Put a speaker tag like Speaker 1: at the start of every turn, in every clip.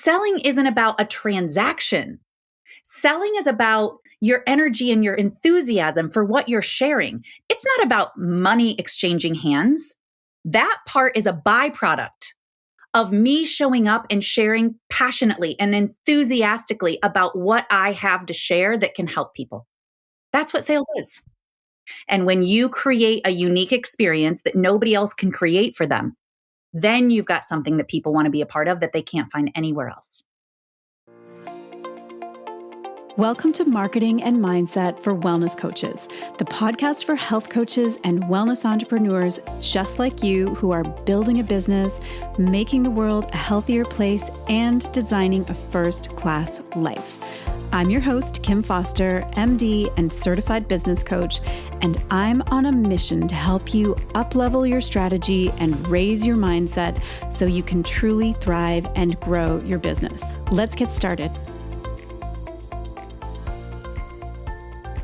Speaker 1: selling isn't about a transaction. Selling is about your energy and your enthusiasm for what you're sharing. It's not about money exchanging hands. That part is a byproduct of me showing up and sharing passionately and enthusiastically about what I have to share that can help people. That's what sales is. And when you create a unique experience that nobody else can create for them, then you've got something that people want to be a part of that they can't find anywhere else.
Speaker 2: Welcome to Marketing and Mindset for Wellness Coaches, the podcast for health coaches and wellness entrepreneurs just like you who are building a business, making the world a healthier place, and designing a first-class life. I'm your host, Kim Foster, MD and certified business coach, and I'm on a mission to help you up-level your strategy and raise your mindset so you can truly thrive and grow your business. Let's get started.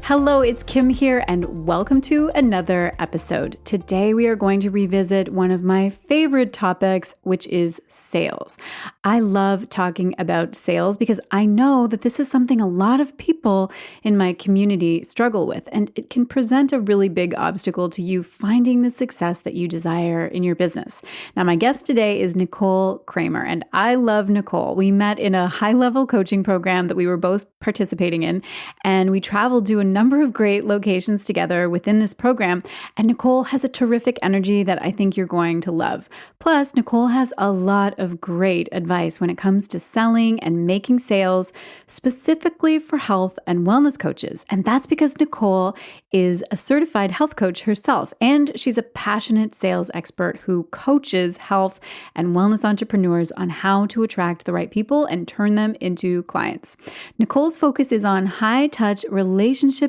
Speaker 2: Hello, it's Kim here, and welcome to another episode. Today, we are going to revisit one of my favorite topics, which is sales. I love talking about sales because I know that this is something a lot of people in my community struggle with, and it can present a really big obstacle to you finding the success that you desire in your business. Now, my guest today is Nicole Cramer, and I love Nicole. We met in a high-level coaching program that we were both participating in, and we traveled to a number of great locations together within this program, and Nicole has a terrific energy that I think you're going to love. Plus, Nicole has a lot of great advice when it comes to selling and making sales, specifically for health and wellness coaches. And that's because Nicole is a certified health coach herself, and she's a passionate sales expert who coaches health and wellness entrepreneurs on how to attract the right people and turn them into clients. Nicole's focus is on high-touch relationship-based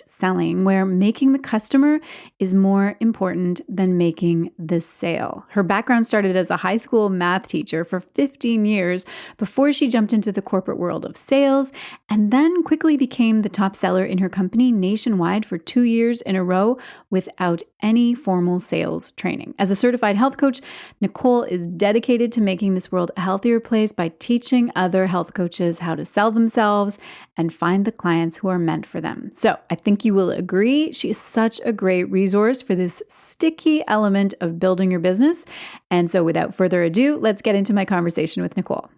Speaker 2: selling, where making the customer is more important than making the sale. Her background started as a high school math teacher for 15 years before she jumped into the corporate world of sales, and then quickly became the top seller in her company nationwide for 2 years in a row without any formal sales training. As a certified health coach, Nicole is dedicated to making this world a healthier place by teaching other health coaches how to sell themselves and find the clients who are meant for them. So I think you will agree she is such a great resource for this sticky element of building your business. And so without further ado, let's get into my conversation with Nicole.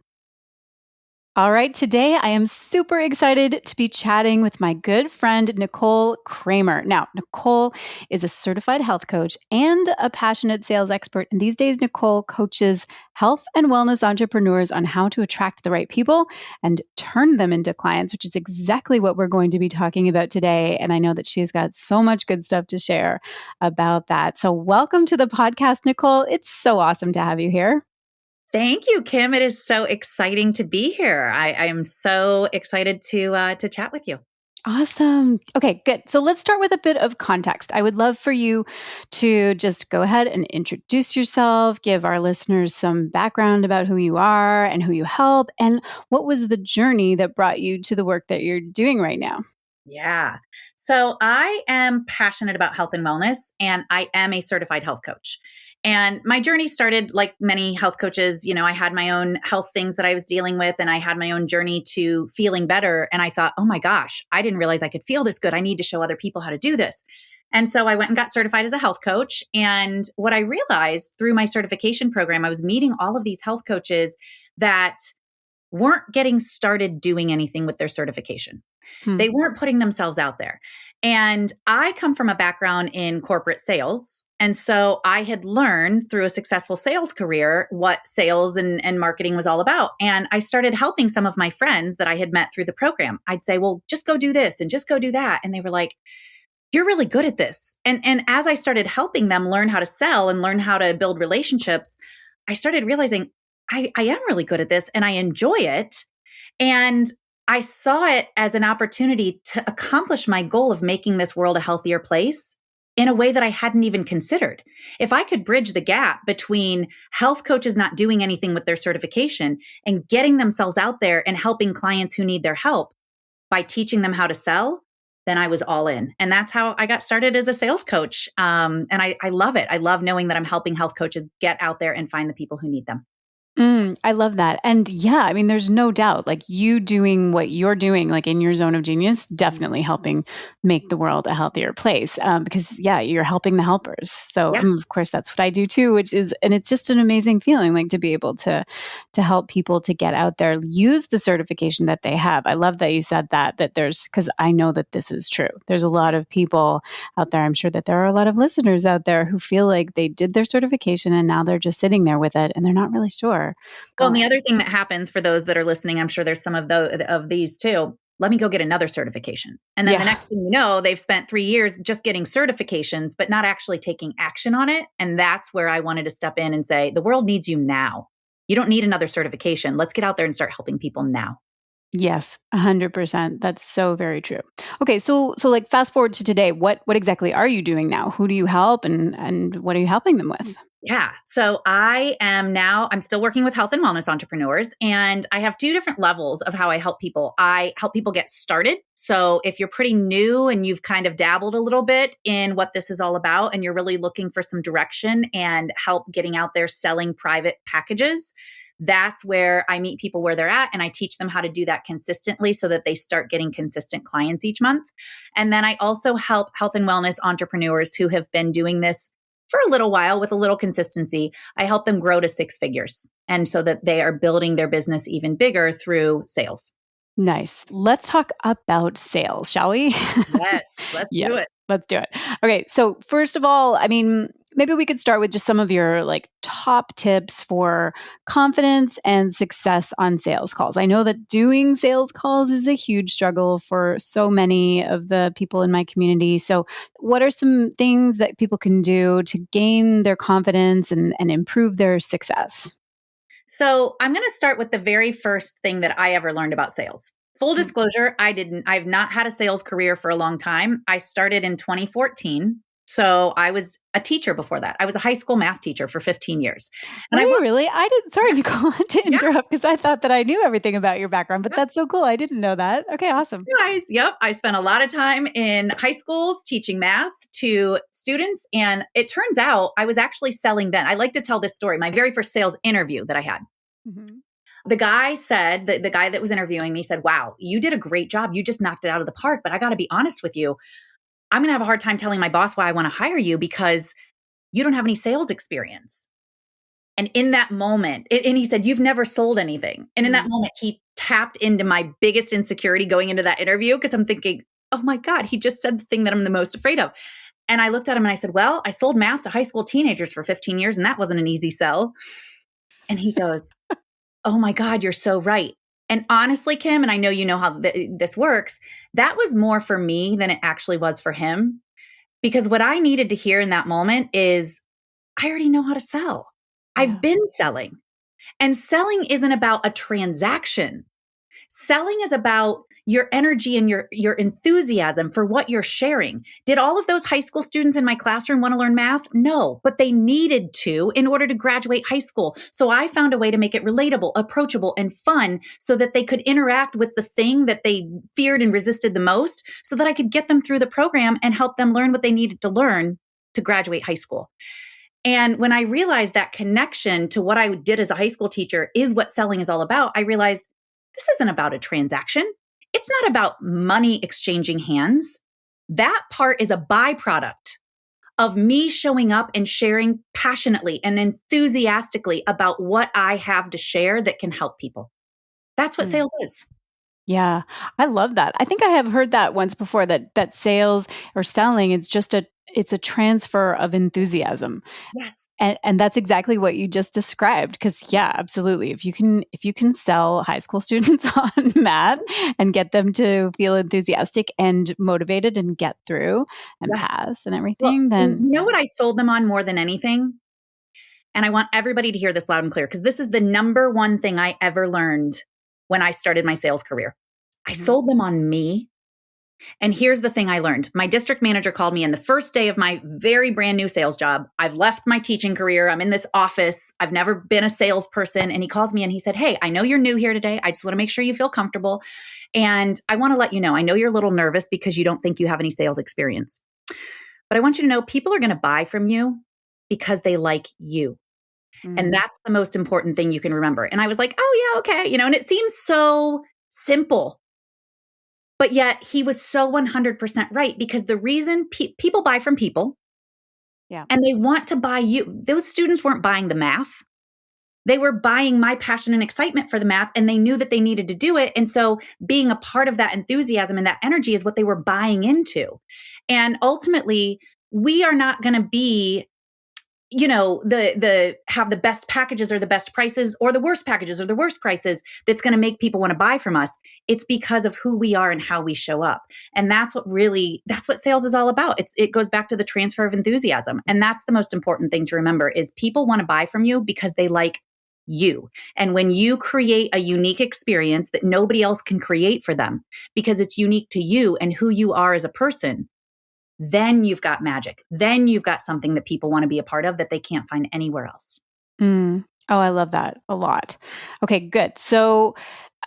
Speaker 2: All right, today I am super excited to be chatting with my good friend, Nicole Cramer. Now, Nicole is a certified health coach and a passionate sales expert. And these days, Nicole coaches health and wellness entrepreneurs on how to attract the right people and turn them into clients, which is exactly what we're going to be talking about today. And I know that she's got so much good stuff to share about that. So welcome to the podcast, Nicole. It's so awesome to have you here.
Speaker 1: Thank you, Kim. It is so exciting to be here. I am so excited to chat with you.
Speaker 2: Awesome. Okay, good. So let's start with a bit of context. I would love for you to just go ahead and introduce yourself, give our listeners some background about who you are and who you help, and what was the journey that brought you to the work that you're doing right now.
Speaker 1: Yeah. So I am passionate about health and wellness, and I am a certified health coach. And my journey started like many health coaches. You know, I had my own health things that I was dealing with, and I had my own journey to feeling better. And I thought, oh my gosh, I didn't realize I could feel this good. I need to show other people how to do this. And so I went and got certified as a health coach. And what I realized through my certification program, I was meeting all of these health coaches that weren't getting started doing anything with their certification. They weren't putting themselves out there. And I come from a background in corporate sales. And so I had learned through a successful sales career what sales and marketing was all about. And I started helping some of my friends that I had met through the program. I'd say, well, just go do this and just go do that. And they were like, you're really good at this. And as I started helping them learn how to sell and learn how to build relationships, I started realizing I am really good at this and I enjoy it. And I saw it as an opportunity to accomplish my goal of making this world a healthier place in a way that I hadn't even considered. If I could bridge the gap between health coaches not doing anything with their certification and getting themselves out there and helping clients who need their help by teaching them how to sell, then I was all in. And that's how I got started as a sales coach. And I love it. I love knowing that I'm helping health coaches get out there and find the people who need them.
Speaker 2: I love that. And yeah, I mean, there's no doubt, like you doing what you're doing, like in your zone of genius, definitely helping make the world a healthier place. Because yeah, you're helping the helpers. So
Speaker 1: Yeah.
Speaker 2: of course, that's what I do too. And it's just an amazing feeling, like to be able to help people to get out there, use the certification that they have. I love that you said that there's because I know that this is true. There's a lot of people out there. I'm sure that there are a lot of listeners out there who feel like they did their certification and now they're just sitting there with it and they're not really sure.
Speaker 1: Well, and the other thing that happens for those that are listening, I'm sure there's some of these too. Let me go get another certification. And then the
Speaker 2: Yeah.
Speaker 1: next thing you know, they've spent 3 years just getting certifications, but not actually taking action on it. And that's where I wanted to step in and say, the world needs you now. You don't need another certification. Let's get out there and start helping people now.
Speaker 2: Yes, 100%. That's so very true. Okay, so like fast forward to today, what exactly are you doing now? Who do you help and what are you helping them with?
Speaker 1: Yeah. So I'm still working with health and wellness entrepreneurs, and I have two different levels of how I help people. I help people get started. So if you're pretty new and you've kind of dabbled a little bit in what this is all about, and you're really looking for some direction and help getting out there selling private packages, that's where I meet people where they're at and I teach them how to do that consistently so that they start getting consistent clients each month. And then I also help health and wellness entrepreneurs who have been doing this for a little while with a little consistency. I help them grow to six figures. And so that they are building their business even bigger through sales.
Speaker 2: Nice. Let's talk about sales, shall we?
Speaker 1: Yes, let's
Speaker 2: Yes,
Speaker 1: do it.
Speaker 2: let's do it. Okay, so first of all, I mean, maybe we could start with just some of your like top tips for confidence and success on sales calls. I know that doing sales calls is a huge struggle for so many of the people in my community. So, what are some things that people can do to gain their confidence and improve their success?
Speaker 1: So I'm going to start with the very first thing that I ever learned about sales. Full
Speaker 2: Mm.
Speaker 1: disclosure, I've not had a sales career for a long time. I started in 2014. So I was a teacher before that. I was a high school math teacher for 15 years. And
Speaker 2: Were
Speaker 1: I
Speaker 2: you
Speaker 1: worked,
Speaker 2: really? I didn't. Sorry, Nicole, to
Speaker 1: yeah,
Speaker 2: interrupt because I thought that I knew everything about your background, but
Speaker 1: yeah,
Speaker 2: that's so cool. I didn't know that. Okay, awesome.
Speaker 1: guys. Yep. I spent a lot of time in high schools teaching math to students. And it turns out I was actually selling then. I like to tell this story. My very first sales interview that I had.
Speaker 2: Mhm.
Speaker 1: The guy said, the guy that was interviewing me said, wow, you did a great job. You just knocked it out of the park. But I got to be honest with you. I'm going to have a hard time telling my boss why I want to hire you because you don't have any sales experience. And in that moment, and he said, you've never sold anything. And in that
Speaker 2: Mm.
Speaker 1: moment, he tapped into my biggest insecurity going into that interview because I'm thinking, oh my God, he just said the thing that I'm the most afraid of. And I looked at him and I said, well, I sold math to high school teenagers for 15 years, and that wasn't an easy sell. And he goes, oh my God, you're so right. And honestly, Kim, and I know you know how this works, that was more for me than it actually was for him. Because what I needed to hear in that moment is, I already know how to sell. I've
Speaker 2: Yeah.
Speaker 1: been selling. And selling isn't about a transaction. Selling is about your energy and your enthusiasm for what you're sharing. Did all of those high school students in my classroom want to learn math? No, but they needed to in order to graduate high school. So I found a way to make it relatable, approachable, and fun so that they could interact with the thing that they feared and resisted the most so that I could get them through the program and help them learn what they needed to learn to graduate high school. And when I realized that connection to what I did as a high school teacher is what selling is all about, I realized this isn't about a transaction. It's not about money exchanging hands. That part is a byproduct of me showing up and sharing passionately and enthusiastically about what I have to share that can help people. That's what
Speaker 2: Mm.
Speaker 1: sales is.
Speaker 2: Yeah, I love that. I think I have heard that once before that sales or selling is just it's a transfer of enthusiasm.
Speaker 1: Yes.
Speaker 2: And that's exactly what you just described cuz yeah, absolutely. If you can sell high school students on math and get them to feel enthusiastic and motivated and get through and
Speaker 1: Yes.
Speaker 2: pass and
Speaker 1: Well,
Speaker 2: everything,
Speaker 1: and
Speaker 2: then
Speaker 1: you know what I sold them on more than anything? And I want everybody to hear this loud and clear because this is the number one thing I ever learned when I started my sales career. I
Speaker 2: Mhm.
Speaker 1: sold them on me. And here's the thing I learned. My district manager called me in the first day of my very brand new sales job. I've left my teaching career. I'm in this office. I've never been a salesperson. And he calls me and he said, hey, I know you're new here today. I just want to make sure you feel comfortable. And I want to let you know, I know you're a little nervous because you don't think you have any sales experience. But I want you to know people are going to buy from you because they like you. And
Speaker 2: Mm.
Speaker 1: that's the most important thing you can remember. And I was like, oh, yeah, okay. And it seems so simple. But yet he was so 100% right because the reason people buy from people
Speaker 2: Yeah.
Speaker 1: and they want to buy you, those students weren't buying the math. They were buying my passion and excitement for the math, and they knew that they needed to do it. And so being a part of that enthusiasm and that energy is what they were buying into. And ultimately, we are not going to be the have the best packages or the best prices or the worst packages or the worst prices that's going to make people want to buy from us. It's because of who we are and how we show up. And that's what sales is all about. It goes back to the transfer of enthusiasm. And that's the most important thing to remember is people want to buy from you because they like you. And when you create a unique experience that nobody else can create for them because it's unique to you and who you are as a person, then you've got magic. Then you've got something that people want to be a part of that they can't find anywhere else.
Speaker 2: Mm. Oh, I love that a lot. Okay, good. So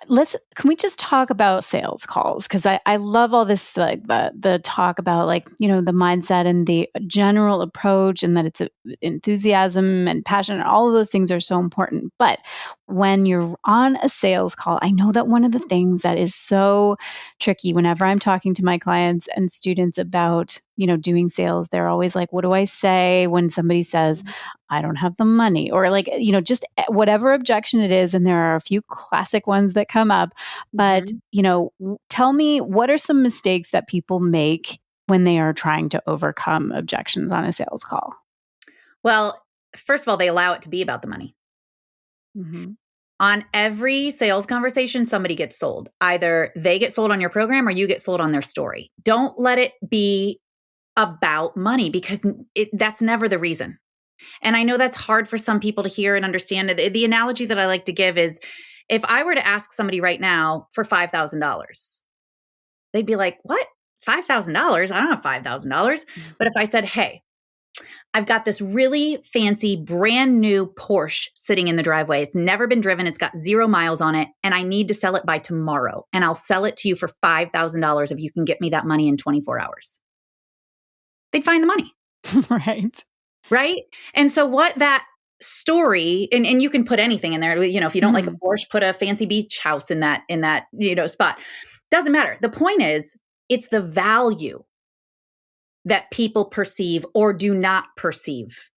Speaker 2: can we just talk about sales calls? Because I love all this, like the talk about the mindset and the general approach and that it's enthusiasm and passion and all of those things are so important. But when you're on a sales call, I know that one of the things that is so tricky whenever I'm talking to my clients and students about, doing sales, they're always like, what do I say when somebody says, I don't have the money, or just whatever objection it is. And there are a few classic ones that come up. But,
Speaker 1: Mhm.
Speaker 2: tell me, what are some mistakes that people make when they are trying to overcome objections on a sales call?
Speaker 1: Well, first of all, they allow it to be about the money.
Speaker 2: Hmm.
Speaker 1: On every sales conversation, somebody gets sold. Either they get sold on your program or you get sold on their story. Don't let it be about money because that's never the reason. And I know that's hard for some people to hear and understand. The analogy that I like to give is if I were to ask somebody right now for $5,000, they'd be like, what? $5,000? I don't have $5,000. But if I said, hey, I've got this really fancy brand new Porsche sitting in the driveway. It's never been driven. It's got 0 miles on it. And I need to sell it by tomorrow. And I'll sell it to you for $5,000 if you can get me that money in 24 hours. They'd find the money.
Speaker 2: Right.
Speaker 1: Right. And so what that story, and you can put anything in there, if you don't like a
Speaker 2: Hmm.
Speaker 1: Porsche, put a fancy beach house in that, spot. Doesn't matter. The point is, it's the value that people perceive or do not perceive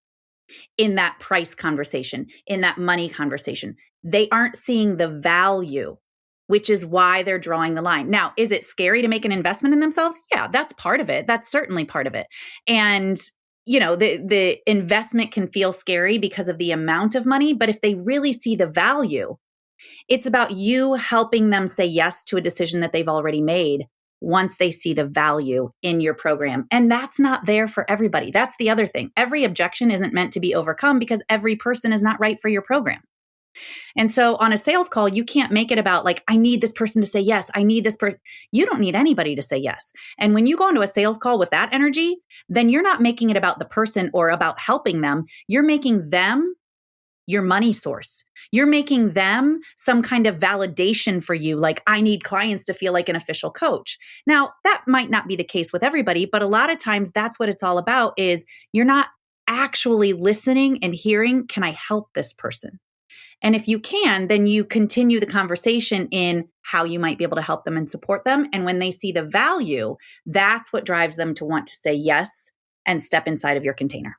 Speaker 1: in that price conversation, in that money conversation. They aren't seeing the value, which is why they're drawing the line. Now, is it scary to make an investment in themselves? Yeah, that's part of it. That's certainly part of it. And the investment can feel scary because of the amount of money, but if they really see the value, it's about you helping them say yes to a decision that they've already made once they see the value in your program. And that's not there for everybody. That's the other thing. Every objection isn't meant to be overcome because every person is not right for your program. And so on a sales call, you can't make it about like, I need this person to say yes. I need this person. You don't need anybody to say yes. And when you go into a sales call with that energy, then you're not making it about the person or about helping them. You're making them your money source. You're making them some kind of validation for you. Like, I need clients to feel like an official coach. Now, that might not be the case with everybody, but a lot of times that's what it's all about is you're not actually listening and hearing, can I help this person? And if you can, then you continue the conversation in how you might be able to help them and support them. And when they see the value, that's what drives them to want to say yes and step inside of your container.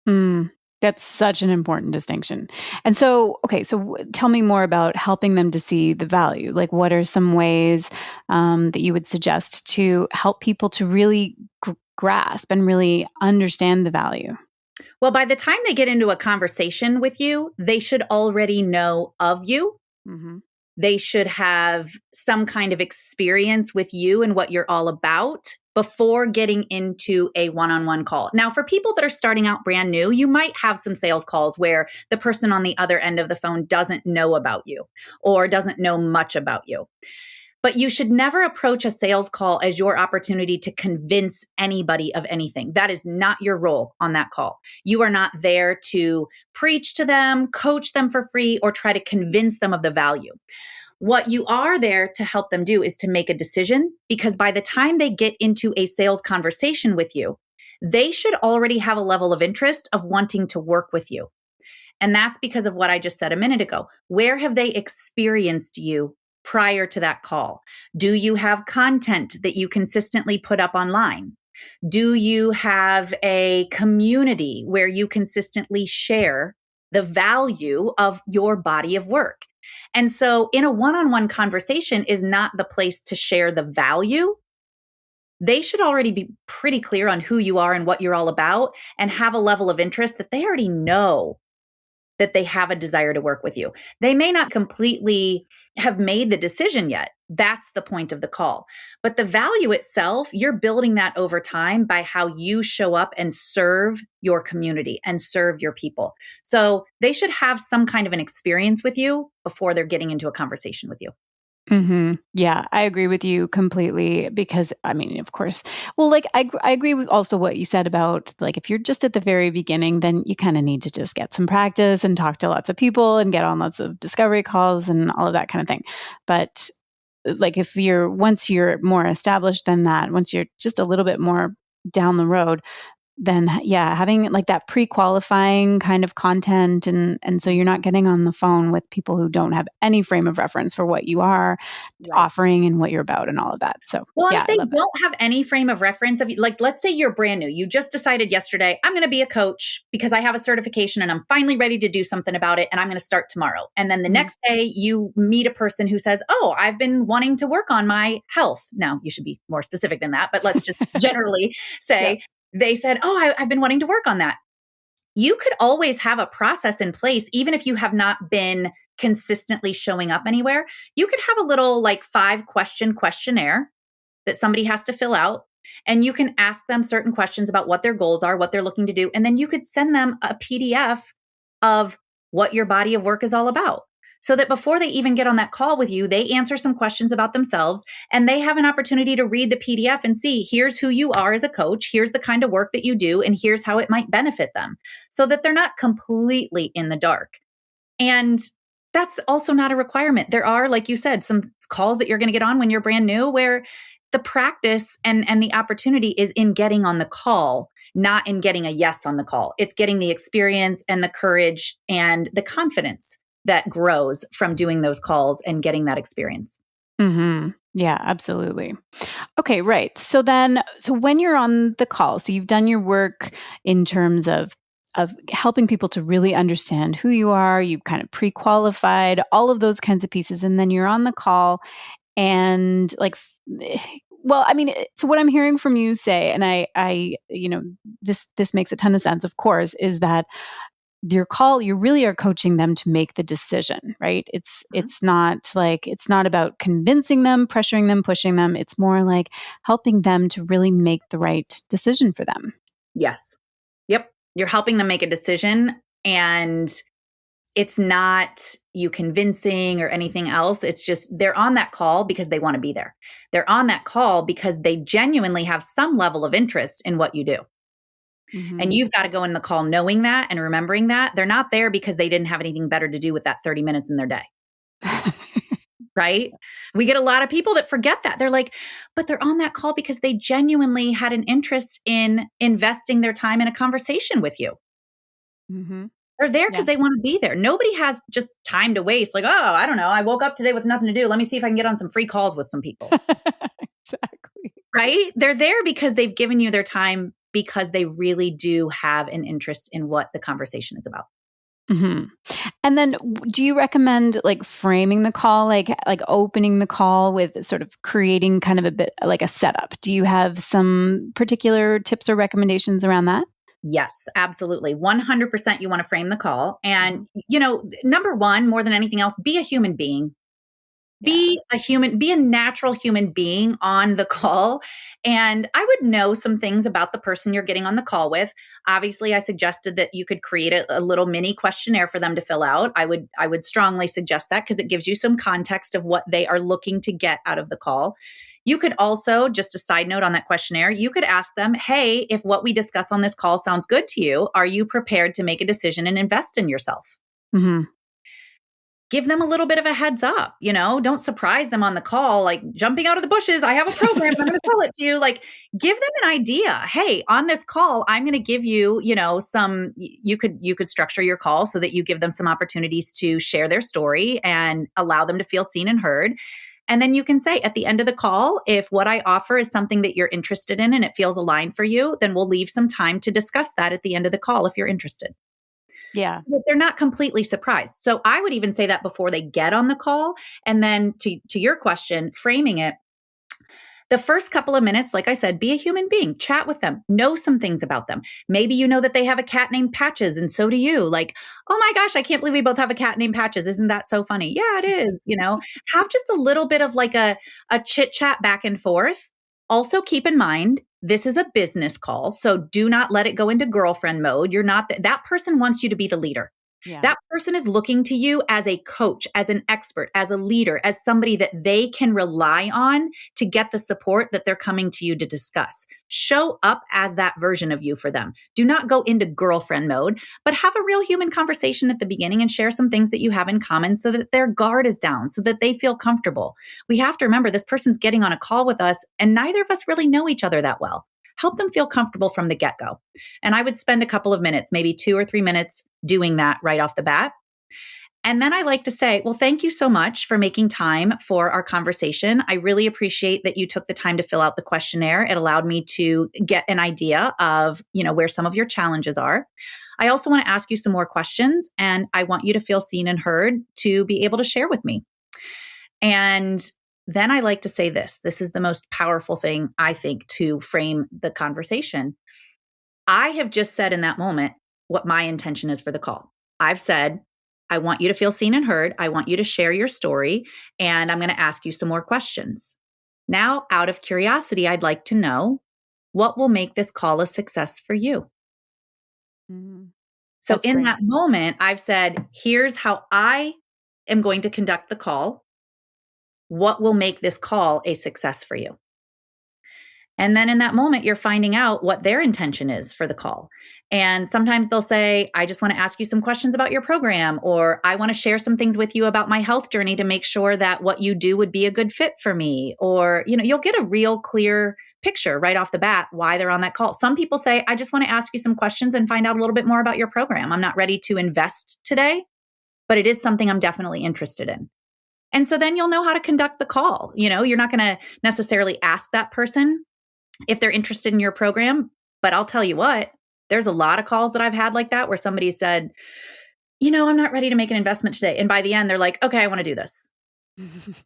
Speaker 2: Mm, that's such an important distinction. And so, okay, so tell me more about helping them to see the value. Like, what are some ways that you would suggest to help people to really grasp and really understand the value?
Speaker 1: Well, by the time they get into a conversation with you, they should already know of you.
Speaker 2: Hmm.
Speaker 1: They should have some kind of experience with you and what you're all about before getting into a one-on-one call. Now, for people that are starting out brand new, you might have some sales calls where the person on the other end of the phone doesn't know about you or doesn't know much about you. But you should never approach a sales call as your opportunity to convince anybody of anything. That is not your role on that call. You are not there to preach to them, coach them for free, or try to convince them of the value. What you are there to help them do is to make a decision, because by the time they get into a sales conversation with you, they should already have a level of interest of wanting to work with you. And that's because of what I just said a minute ago. Where have they experienced you prior to that call? Do you have content that you consistently put up online? Do you have a community where you consistently share the value of your body of work? And so, in a one on one conversation, is not the place to share the value. They should already be pretty clear on who you are and what you're all about and have a level of interest that they already know that they have a desire to work with you. They may not completely have made the decision yet. That's the point of the call. But the value itself, you're building that over time by how you show up and serve your community and serve your people. So they should have some kind of an experience with you before they're getting into a conversation with you.
Speaker 2: Yeah, I agree with you completely because I mean, of course, well, like I agree with also what you said about like if you're just at the very beginning, then you kind of need to just get some practice and talk to lots of people and get on lots of discovery calls and all of that kind of thing. But like if you're once you're more established than that, once you're just a little bit more down the road, then yeah, having like that pre-qualifying kind of content and so you're not getting on the phone with people who don't have any frame of reference for what you are
Speaker 1: Right.
Speaker 2: offering and what you're about and all of that. So
Speaker 1: Well, and
Speaker 2: yeah,
Speaker 1: if
Speaker 2: I
Speaker 1: they
Speaker 2: love it.
Speaker 1: don't have any frame of reference of like, let's say you're brand new, you just decided yesterday, I'm going to be a coach because I have a certification and I'm finally ready to do something about it. And I'm going to start tomorrow. And then the
Speaker 2: Mhm.
Speaker 1: next day you meet a person who says, oh, I've been wanting to work on my health. Now you should be more specific than that, but let's just generally
Speaker 2: Yeah.
Speaker 1: say they said, oh, I've been wanting to work on that. You could always have a process in place, even if you have not been consistently showing up anywhere. You could have a little like 5 question questionnaire that somebody has to fill out. And you can ask them certain questions about what their goals are, what they're looking to do. And then you could send them a PDF of what your body of work is all about. So that before they even get on that call with you, they answer some questions about themselves and they have an opportunity to read the PDF and see here's who you are as a coach, here's the kind of work that you do, and here's how it might benefit them so that they're not completely in the dark. And that's also not a requirement. There are, like you said, some calls that you're going to get on when you're brand new where the practice and the opportunity is in getting on the call, not in getting a yes on the call. It's getting the experience and the courage and the confidence that grows from doing those calls and getting that experience.
Speaker 2: Yeah, absolutely. Okay, right. So then, so when you're on the call, so you've done your work in terms of helping people to really understand who you are, you've kind of pre-qualified all of those kinds of pieces, and then you're on the call and like well, I mean, so what I'm hearing from you say, and you know, this makes a ton of sense, of course, is that your call you really are coaching them to make the decision, right?
Speaker 1: Mhm.
Speaker 2: It's not like it's not about convincing them, pressuring them, pushing them. It's more like helping them to really make the right decision for them.
Speaker 1: Yes. Yep. You're helping them make a decision and it's not you convincing or anything else. It's just they're on that call because they want to be there. They're on that call because they genuinely have some level of interest in what you do. And
Speaker 2: Hmm.
Speaker 1: you've got to go in the call knowing that and remembering that. They're not there because they didn't have anything better to do with that 30 minutes in their day, right? We get a lot of people that forget that. They're like, but they're on that call because they genuinely had an interest in investing their time in a conversation with you.
Speaker 2: Hmm.
Speaker 1: They're there because
Speaker 2: Yeah.
Speaker 1: they want to be there. Nobody has just time to waste. Like, oh, I don't know. I woke up today with nothing to do. Let me see if I can get on some free calls with some people.
Speaker 2: Exactly.
Speaker 1: Right? They're there because they've given you their time because they really do have an interest in what the conversation is about.
Speaker 2: Hmm. And then do you recommend like framing the call, like opening the call with sort of creating kind of a bit like a setup? Do you have some particular tips or recommendations around that?
Speaker 1: Yes, absolutely. 100% you want to frame the call. And,
Speaker 2: Hmm.
Speaker 1: number one, more than anything else, be a human being.
Speaker 2: Yeah.
Speaker 1: Be a natural human being on the call. And I would know some things about the person you're getting on the call with. Obviously, I suggested that you could create a little mini questionnaire for them to fill out. I would strongly suggest that because it gives you some context of what they are looking to get out of the call. You could also, just a side note on that questionnaire, you could ask them, hey, if what we discuss on this call sounds good to you, are you prepared to make a decision and invest in yourself?
Speaker 2: Hmm.
Speaker 1: give them a little bit of a heads up, don't surprise them on the call, like jumping out of the bushes. I have a program. I'm going to sell it to you. Like give them an idea. Hey, on this call, I'm going to give you, you could structure your call so that you give them some opportunities to share their story and allow them to feel seen and heard. And then you can say at the end of the call, if what I offer is something that you're interested in and it feels aligned for you, then we'll leave some time to discuss that at the end of the call if you're interested.
Speaker 2: Yeah.
Speaker 1: So that they're not completely surprised. So I would even say that before they get on the call. And then to your question, framing it, the first couple of minutes, like I said, be a human being, chat with them, know some things about them. Maybe you know that they have a cat named Patches and so do you. Like, oh my gosh, I can't believe we both have a cat named Patches. Isn't that so funny? Yeah, it is. Have just a little bit of like a chit chat back and forth. Also keep in mind, this is a business call. So do not let it go into girlfriend mode. You're not, that person wants you to be the leader.
Speaker 2: Yeah.
Speaker 1: That person is looking to you as a coach, as an expert, as a leader, as somebody that they can rely on to get the support that they're coming to you to discuss. Show up as that version of you for them. Do not go into girlfriend mode, but have a real human conversation at the beginning and share some things that you have in common so that their guard is down, so that they feel comfortable. We have to remember this person's getting on a call with us and neither of us really know each other that well. Help them feel comfortable from the get-go. And I would spend a couple of minutes, maybe 2 or 3 minutes doing that right off the bat. And then I like to say, well, thank you so much for making time for our conversation. I really appreciate that you took the time to fill out the questionnaire. It allowed me to get an idea of, where some of your challenges are. I also want to ask you some more questions, and I want you to feel seen and heard to be able to share with me. And then I like to say this is the most powerful thing, I think, to frame the conversation. I have just said in that moment what my intention is for the call. I've said, I want you to feel seen and heard. I want you to share your story, and I'm going to ask you some more questions. Now, out of curiosity, I'd like to know what will make this call a success for you.
Speaker 2: Mm-hmm.
Speaker 1: So
Speaker 2: That's
Speaker 1: in
Speaker 2: great.
Speaker 1: that moment, I've said, here's how I am going to conduct the call. What will make this call a success for you? And then in that moment, you're finding out what their intention is for the call. And sometimes they'll say, I just want to ask you some questions about your program, or I want to share some things with you about my health journey to make sure that what you do would be a good fit for me. Or, you'll get a real clear picture right off the bat why they're on that call. Some people say, I just want to ask you some questions and find out a little bit more about your program. I'm not ready to invest today, but it is something I'm definitely interested in. And so then you'll know how to conduct the call. You're not going to necessarily ask that person if they're interested in your program, but I'll tell you what, there's a lot of calls that I've had like that where somebody said, I'm not ready to make an investment today. And by the end, they're like, okay, I want to do this.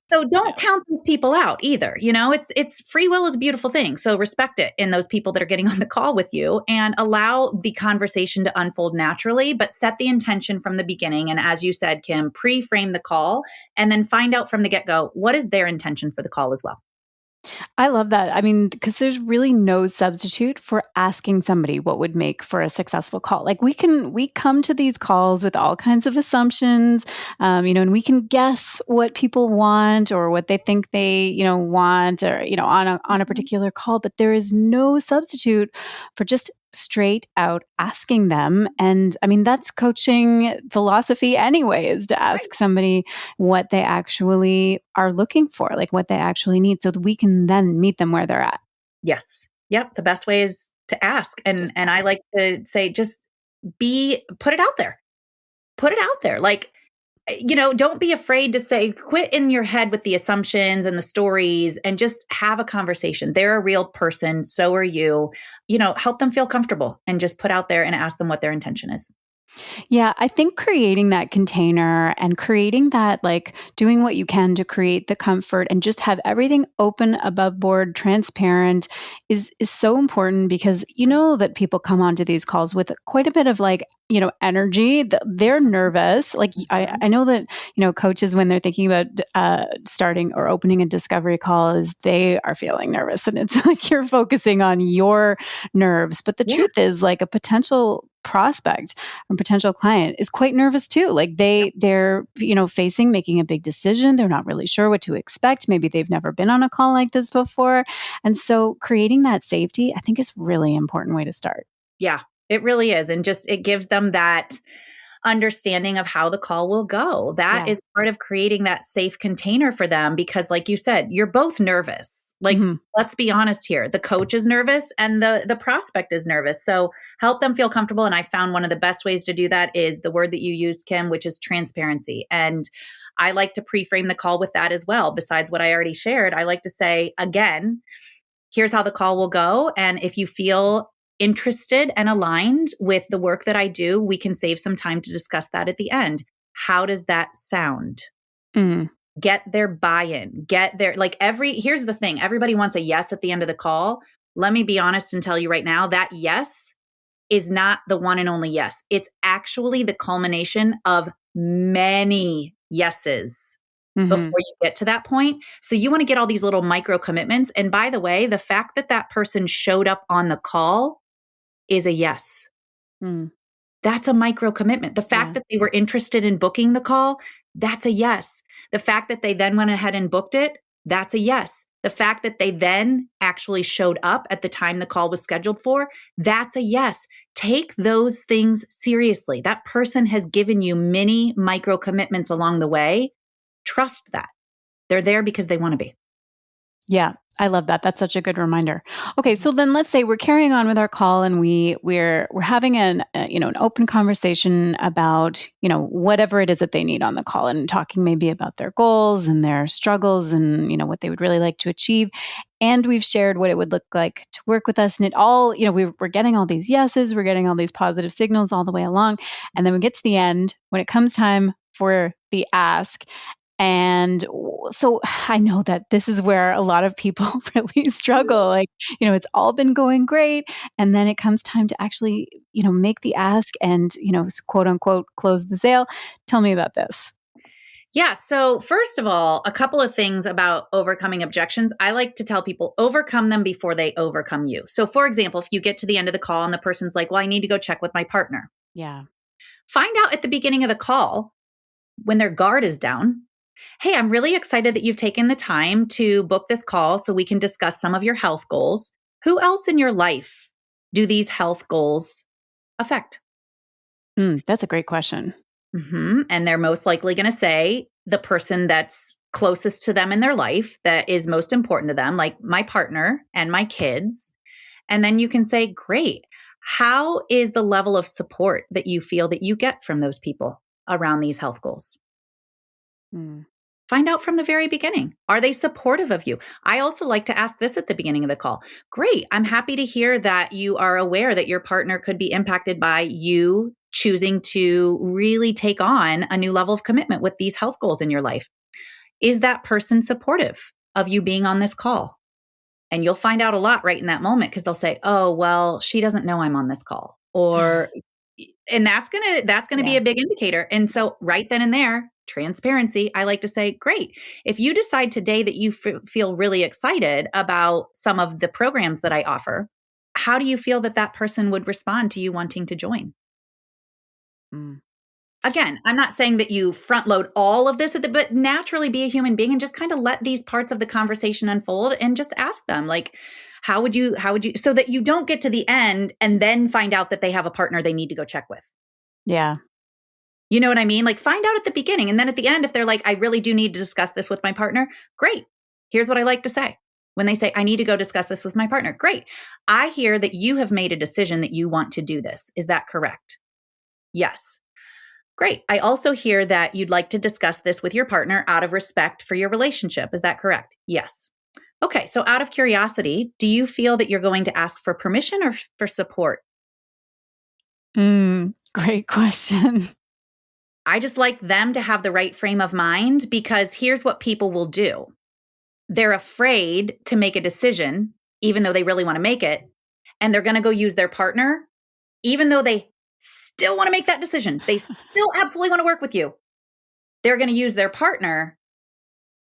Speaker 1: So don't count these people out either. It's free will is a beautiful thing. So respect it in those people that are getting on the call with you and allow the conversation to unfold naturally, but set the intention from the beginning. And as you said, Kim, pre-frame the call and then find out from the get-go, what is their intention for the call as well.
Speaker 2: I love that. I mean, because there's really no substitute for asking somebody what would make for a successful call. Like we come to these calls with all kinds of assumptions, and we can guess what people want or what they think they, want or, on a particular call, but there is no substitute for just straight out asking them. And I mean, that's coaching philosophy anyway, is to ask somebody what they actually are looking for, like what they actually need, so that we can then meet them where they're at.
Speaker 1: Yes. Yep. The best way is to ask. And I like to say, just put it out there. Put it out there. Like, don't be afraid to say, quit in your head with the assumptions and the stories and just have a conversation. They're a real person. So are you. Help them feel comfortable and just put out there and ask them what their intention is.
Speaker 2: Yeah, I think creating that container and creating that, like doing what you can to create the comfort and just have everything open, above board, transparent is so important, because that people come onto these calls with quite a bit of energy. They're nervous. Like I know that, coaches, when they're thinking about starting or opening a discovery call, is they are feeling nervous, and it's like you're focusing on your nerves. But the truth is, like, a potential prospect or potential client is quite nervous too. Like they're facing making a big decision. They're not really sure what to expect. Maybe they've never been on a call like this before. And so creating that safety, I think, is really important way to start.
Speaker 1: Yeah, it really is. And just, it gives them that understanding of how the call will go. That
Speaker 2: Yeah.
Speaker 1: is part of creating that safe container for them because like you said, you're both nervous. Like
Speaker 2: Mhm.
Speaker 1: let's be honest here. The coach is nervous and the prospect is nervous. So help them feel comfortable. And I found one of the best ways to do that is the word that you used, Kim, which is transparency. And I like to pre-frame the call with that as well. Besides what I already shared, I like to say, again, here's how the call will go. And if you feel interested and aligned with the work that I do, we can save some time to discuss that at the end. How does that sound?
Speaker 2: Mm.
Speaker 1: Get their buy-in, get their, like here's the thing, everybody wants a yes at the end of the call. Let me be honest and tell you right now, that yes is not the one and only yes. It's actually the culmination of many yeses before
Speaker 2: Mhm.
Speaker 1: you get to that point. So you want to get all these little micro commitments. And by the way, the fact that that person showed up on the call is a yes.
Speaker 2: Mm.
Speaker 1: That's a micro commitment. The fact
Speaker 2: Yeah.
Speaker 1: that they were interested in booking the call, that's a yes. The fact that they then went ahead and booked it, that's a yes. The fact that they then actually showed up at the time the call was scheduled for, that's a yes. Take those things seriously. That person has given you many micro commitments along the way. Trust that. They're there because they want to be.
Speaker 2: Yeah, I love that. That's such a good reminder. Okay, so then let's say we're carrying on with our call and we're having an open conversation about, whatever it is that they need on the call and talking maybe about their goals and their struggles and, what they would really like to achieve. And we've shared what it would look like to work with us. And it all, we're getting all these yeses, we're getting all these positive signals all the way along. And then we get to the end when it comes time for the ask. And so I know that this is where a lot of people really struggle. Like, it's all been going great. And then it comes time to actually, make the ask and, quote unquote, close the sale. Tell me about this.
Speaker 1: Yeah. So, first of all, a couple of things about overcoming objections. I like to tell people overcome them before they overcome you. So, for example, if you get to the end of the call and the person's like, well, I need to go check with my partner,
Speaker 2: Yeah.
Speaker 1: find out at the beginning of the call when their guard is down. Hey, I'm really excited that you've taken the time to book this call so we can discuss some of your health goals. Who else in your life do these health goals affect?
Speaker 2: That's a great question.
Speaker 1: And they're most likely going to say the person that's closest to them in their life that is most important to them, like my partner and my kids. And then you can say, great. How is the level of support that you feel that you get from those people around these health goals?
Speaker 2: Mm.
Speaker 1: Find out from the very beginning. Are they supportive of you? I also like to ask this at the beginning of the call. Great. I'm happy to hear that you are aware that your partner could be impacted by you choosing to really take on a new level of commitment with these health goals in your life. Is that person supportive of you being on this call? And you'll find out a lot right in that moment because they'll say, "Oh, well, she doesn't know I'm on this call." Or and that's going to be
Speaker 2: Yeah.
Speaker 1: a big indicator. And so right then and there, transparency, I like to say, "Great. If you decide today that you feel really excited about some of the programs that I offer, how do you feel that that person would respond to you wanting to join?"
Speaker 2: Mm.
Speaker 1: Again, I'm not saying that you front load all of this, but naturally be a human being and just kind of let these parts of the conversation unfold and just ask them, like, how would you, so that you don't get to the end and then find out that they have a partner they need to go check with.
Speaker 2: Yeah.
Speaker 1: You know what I mean? Like, find out at the beginning. And then at the end, if they're like, I really do need to discuss this with my partner, great. Here's what I like to say. When they say, I need to go discuss this with my partner, great. I hear that you have made a decision that you want to do this. Is that correct? Yes. Great. I also hear that you'd like to discuss this with your partner out of respect for your relationship. Is that correct? Yes. Okay. So, out of curiosity, do you feel that you're going to ask for permission or for support?
Speaker 2: Great question.
Speaker 1: I just like them to have the right frame of mind because here's what people will do. They're afraid to make a decision, even though they really want to make it. And they're going to go use their partner, even though they still want to make that decision. They still absolutely want to work with you. They're going to use their partner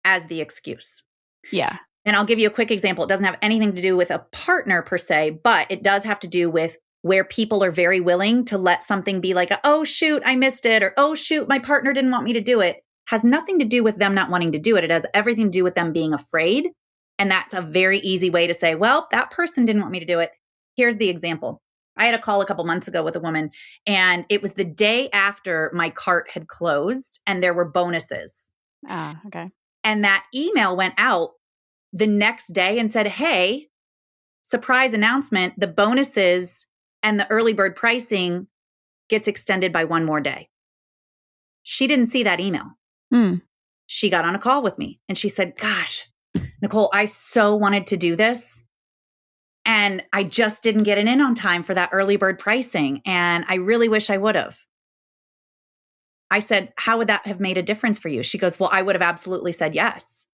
Speaker 1: as the excuse.
Speaker 2: Yeah.
Speaker 1: And I'll give you a quick example. It doesn't have anything to do with a partner per se, but it does have to do with where people are very willing to let something be like, oh, shoot, I missed it. Or, oh, shoot, my partner didn't want me to do it. Has nothing to do with them not wanting to do it. It has everything to do with them being afraid. And that's a very easy way to say, well, that person didn't want me to do it. Here's the example. I had a call a couple months ago with a woman, and it was the day after my cart had closed and there were bonuses.
Speaker 2: Ah, okay.
Speaker 1: And that email went out the next day and said, hey, surprise announcement, the bonuses and the early bird pricing gets extended by one more day. She didn't see that email. She got on a call with me and she said, gosh, Nicole, I so wanted to do this. And I just didn't get it in on time for that early bird pricing. And I really wish I would have. I said, how would that have made a difference for you? She goes, well, I would have absolutely said yes.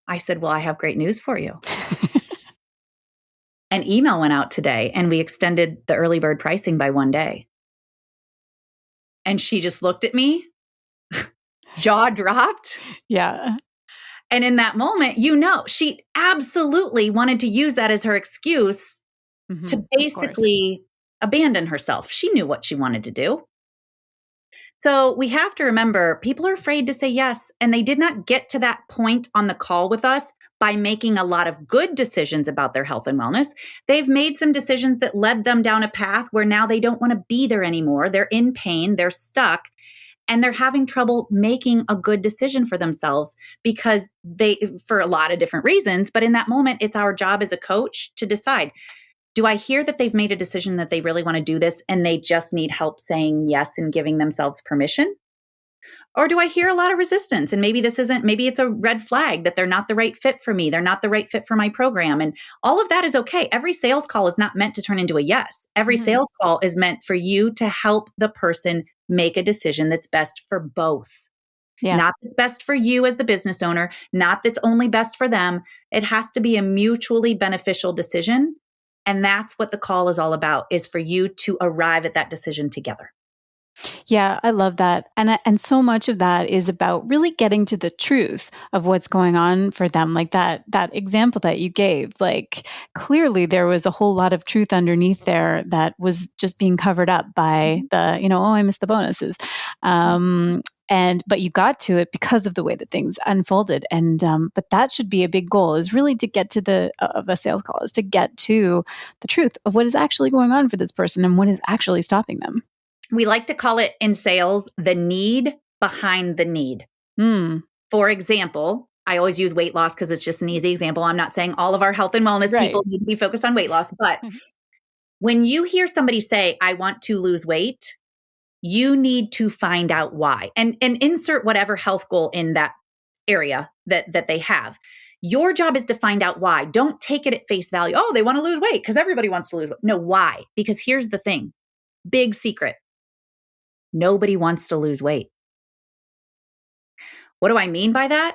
Speaker 1: I said, well, I have great news for you. An email went out today and we extended the early bird pricing by one day. And she just looked at me, jaw dropped.
Speaker 2: Yeah.
Speaker 1: And in that moment, she absolutely wanted to use that as her excuse to basically abandon herself. She knew what she wanted to do. So we have to remember, people are afraid to say yes, and they did not get to that point on the call with us by making a lot of good decisions about their health and wellness. They've made some decisions that led them down a path where now they don't want to be there anymore. They're in pain, they're stuck, and they're having trouble making a good decision for themselves because for a lot of different reasons. But in that moment, it's our job as a coach to decide, do I hear that they've made a decision that they really want to do this and they just need help saying yes and giving themselves permission? Or do I hear a lot of resistance and maybe it's a red flag that they're not the right fit for me. They're not the right fit for my program. And all of that is okay. Every sales call is not meant to turn into a yes. Every sales call is meant for you to help the person make a decision that's best for both. Yeah. Not that's best for you as the business owner, not that's only best for them. It has to be a mutually beneficial decision. And that's what the call is all about, is for you to arrive at that decision together.
Speaker 2: Yeah, I love that. And so much of that is about really getting to the truth of what's going on for them. Like that example that you gave, like clearly there was a whole lot of truth underneath there that was just being covered up by the, I missed the bonuses. But you got to it because of the way that things unfolded. And but that should be a big goal, is really to get to of a sales call, is to get to the truth of what is actually going on for this person and what is actually stopping them.
Speaker 1: We like to call it in sales the need behind the need. For example, I always use weight loss because it's just an easy example. I'm not saying all of our health and wellness people need to be focused on weight loss, but when you hear somebody say, I want to lose weight, you need to find out why and insert whatever health goal in that area that they have. Your job is to find out why. Don't take it at face value. Oh, they want to lose weight because everybody wants to lose weight. No, why? Because here's the thing. Big secret. Nobody wants to lose weight. What do I mean by that?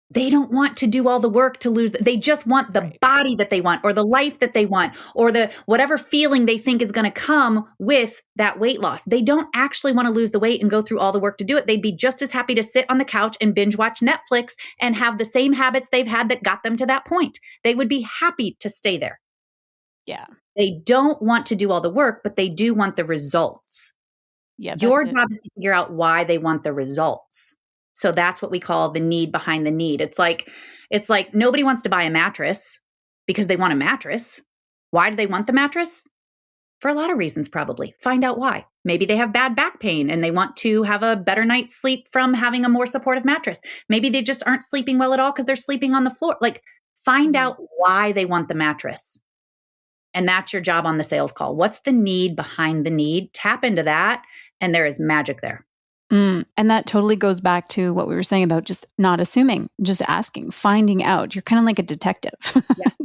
Speaker 1: They don't want to do all the work to lose. They just want the body that they want, or the life that they want, or the whatever feeling they think is going to come with that weight loss. They don't actually want to lose the weight and go through all the work to do it. They'd be just as happy to sit on the couch and binge watch Netflix and have the same habits they've had that got them to that point. They would be happy to stay there.
Speaker 2: Yeah.
Speaker 1: They don't want to do all the work, but they do want the results. Yeah, your job is to figure out why they want the results. So that's what we call the need behind the need. It's like nobody wants to buy a mattress because they want a mattress. Why do they want the mattress? For a lot of reasons, probably. Find out why. Maybe they have bad back pain and they want to have a better night's sleep from having a more supportive mattress. Maybe they just aren't sleeping well at all because they're sleeping on the floor. Like, find out why they want the mattress. And that's your job on the sales call. What's the need behind the need? Tap into that. And there is magic there.
Speaker 2: And that totally goes back to what we were saying about just not assuming, just asking, finding out. You're kind of like a detective,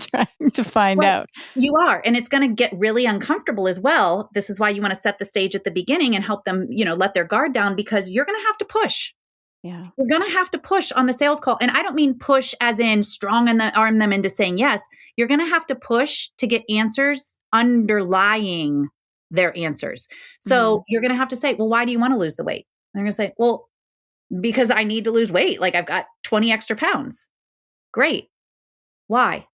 Speaker 2: trying to find out.
Speaker 1: You are. And it's going to get really uncomfortable as well. This is why you want to set the stage at the beginning and help them, let their guard down, because you're going to have to push. Yeah. You're going to have to push on the sales call. And I don't mean push as in strong and arm them into saying yes. You're going to have to push to get answers underlying their answers. So you're going to have to say, well, why do you want to lose the weight? And they're going to say, well, because I need to lose weight. Like, I've got 20 extra pounds. Great. Why?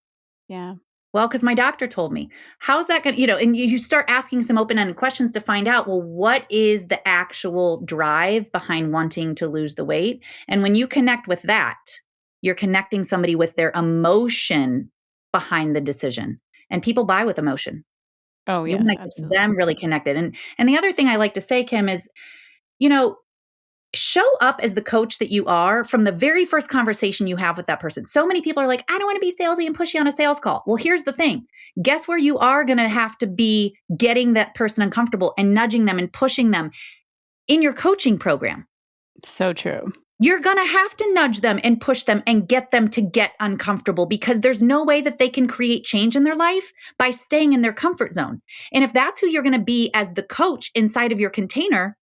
Speaker 1: Yeah. Well, because my doctor told me. How's that going to, and you start asking some open-ended questions to find out, well, what is the actual drive behind wanting to lose the weight? And when you connect with that, you're connecting somebody with their emotion behind the decision. And people buy with emotion.
Speaker 2: Oh,
Speaker 1: You
Speaker 2: yes,
Speaker 1: want to get
Speaker 2: absolutely.
Speaker 1: them really connected. And the other thing I like to say, Kim, is, you know, show up as the coach that you are from the very first conversation you have with that person. So many people are like, I don't want to be salesy and pushy on a sales call. Well, here's the thing. Guess where you are going to have to be getting that person uncomfortable and nudging them and pushing them in your coaching program.
Speaker 2: So true.
Speaker 1: You're going to have to nudge them and push them and get them to get uncomfortable, because there's no way that they can create change in their life by staying in their comfort zone. And if that's who you're going to be as the coach inside of your container,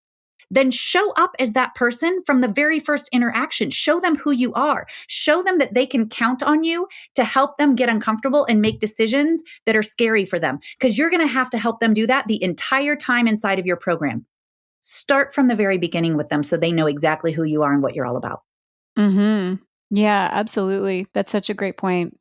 Speaker 1: then show up as that person from the very first interaction. Show them who you are. Show them that they can count on you to help them get uncomfortable and make decisions that are scary for them, because you're going to have to help them do that the entire time inside of your program. Start from the very beginning with them so they know exactly who you are and what you're all about.
Speaker 2: Mm-hmm. Yeah, absolutely. That's such a great point.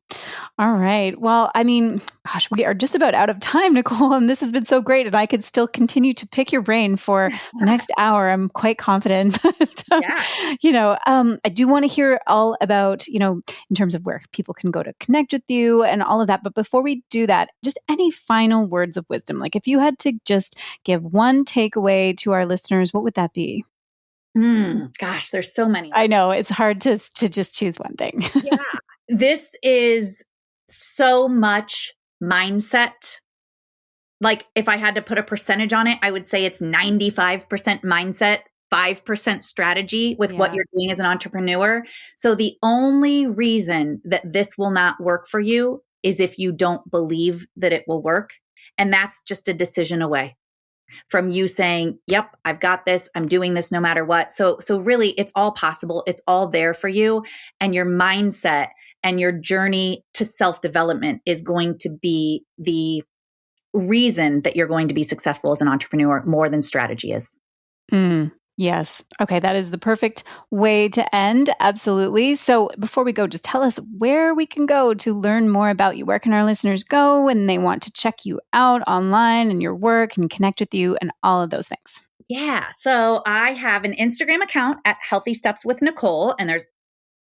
Speaker 2: All right. Well, I mean, gosh, we are just about out of time, Nicole, and this has been so great. And I could still continue to pick your brain for the next hour. I'm quite confident. But,
Speaker 1: Yeah.
Speaker 2: I do want to hear all about, in terms of where people can go to connect with you and all of that. But before we do that, just any final words of wisdom? Like if you had to just give one takeaway to our listeners, what would that be?
Speaker 1: Gosh, there's so many.
Speaker 2: I know it's hard to just choose one thing.
Speaker 1: Yeah. This is so much mindset. Like if I had to put a percentage on it, I would say it's 95% mindset, 5% strategy with what
Speaker 2: Yeah.
Speaker 1: you're doing as an entrepreneur. So the only reason that this will not work for you is if you don't believe that it will work. And that's just a decision away from you saying, yep, I've got this. I'm doing this no matter what. So really it's all possible. It's all there for you. And your mindset and your journey to self-development is going to be the reason that you're going to be successful as an entrepreneur more than strategy is.
Speaker 2: Yes. Okay. That is the perfect way to end. Absolutely. So before we go, just tell us where we can go to learn more about you. Where can our listeners go when they want to check you out online and your work and connect with you and all of those things?
Speaker 1: Yeah. So I have an Instagram account at Healthy Steps with Nicole, and there's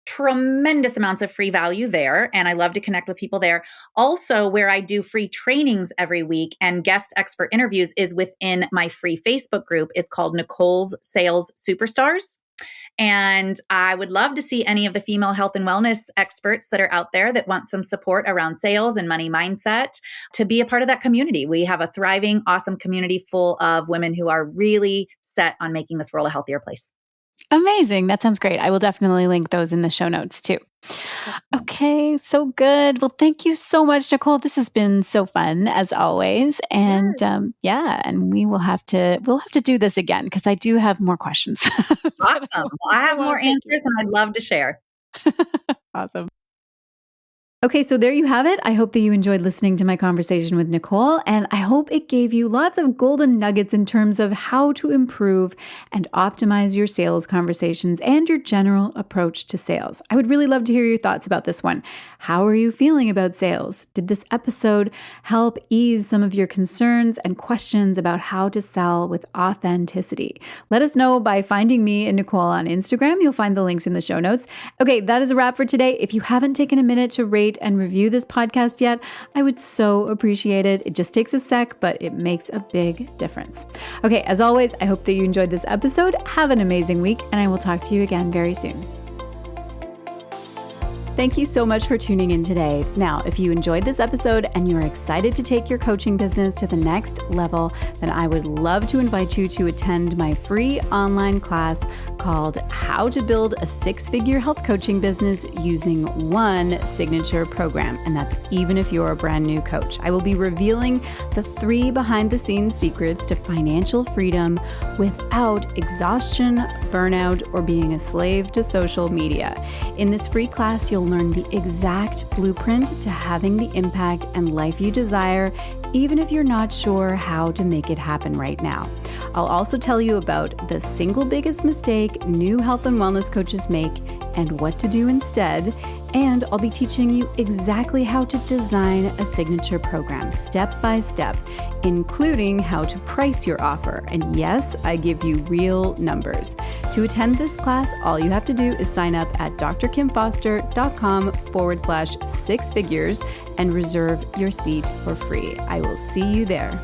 Speaker 1: tremendous amounts of free value there. And I love to connect with people there. Also, where I do free trainings every week and guest expert interviews is within my free Facebook group. It's called Nicoles Sales Superstars. And I would love to see any of the female health and wellness experts that are out there that want some support around sales and money mindset to be a part of that community. We have a thriving, awesome community full of women who are really set on making this world a healthier place.
Speaker 2: Amazing. That sounds great. I will definitely link those in the show notes too. Okay, so good. Well, thank you so much, Nicole. This has been so fun as always. And and we'll have to do this again because I do have more questions.
Speaker 1: Awesome. Well, I have more answers and I'd love to share.
Speaker 2: Awesome. Okay, so there you have it. I hope that you enjoyed listening to my conversation with Nicole, and I hope it gave you lots of golden nuggets in terms of how to improve and optimize your sales conversations and your general approach to sales. I would really love to hear your thoughts about this one. How are you feeling about sales? Did this episode help ease some of your concerns and questions about how to sell with authenticity? Let us know by finding me and Nicole on Instagram. You'll find the links in the show notes. Okay, that is a wrap for today. If you haven't taken a minute to rate and review this podcast yet, I would so appreciate it. It just takes a sec, but it makes a big difference. Okay, as always, I hope that you enjoyed this episode. Have an amazing week, and I will talk to you again very soon. Thank you so much for tuning in today. Now, if you enjoyed this episode and you're excited to take your coaching business to the next level, then I would love to invite you to attend my free online class called How to Build a Six-Figure Health Coaching Business Using One Signature Program. And that's even if you're a brand new coach. I will be revealing the 3 behind-the-scenes secrets to financial freedom without exhaustion, burnout, or being a slave to social media. In this free class, you'll learn the exact blueprint to having the impact and life you desire, even if you're not sure how to make it happen right now. I'll also tell you about the single biggest mistake new health and wellness coaches make and what to do instead. And I'll be teaching you exactly how to design a signature program step by step, including how to price your offer. And yes, I give you real numbers. To attend this class, all you have to do is sign up at drkimfoster.com/6figures and reserve your seat for free. I will see you there.